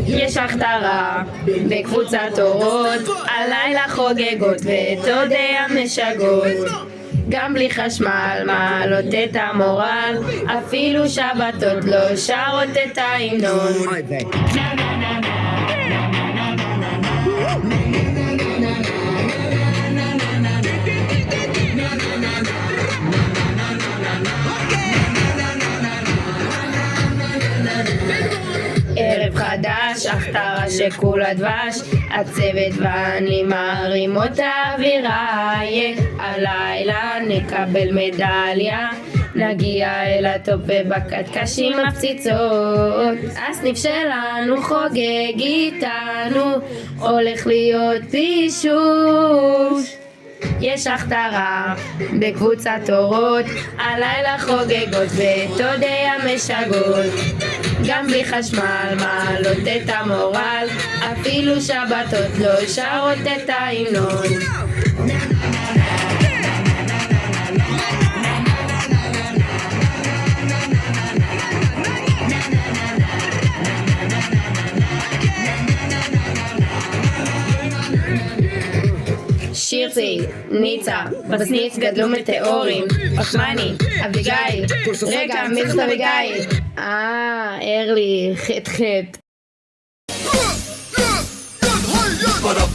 יש הכתרה בקבוצת אורות, הלילה חוגגות ותודה משגות. גם בלי חשמל מעלות את המורל, אפילו שבתות לא שרות את ההמנון. ערב חדש, הכתרה שכולה דבש, הצוות ואני מרימות האווירה, הלילה נקבל מדליה, נגיע אל הטופ ובקטקשים מפציצות. הסניף שלנו חוגג איתנו, הולך להיות פישוש. יש הכתרה בקבוצת אורות, הלילה חוגגות ותודה משגות. גם בלי חשמל מעלות את המורל, אפילו שבתות לא שרות את ההמנון. שירצי, ניצה, בסניף גדלו מטאורים, פחמני, אביגיל, רגע, מי זאת אביגיל? ארלי, חט. Para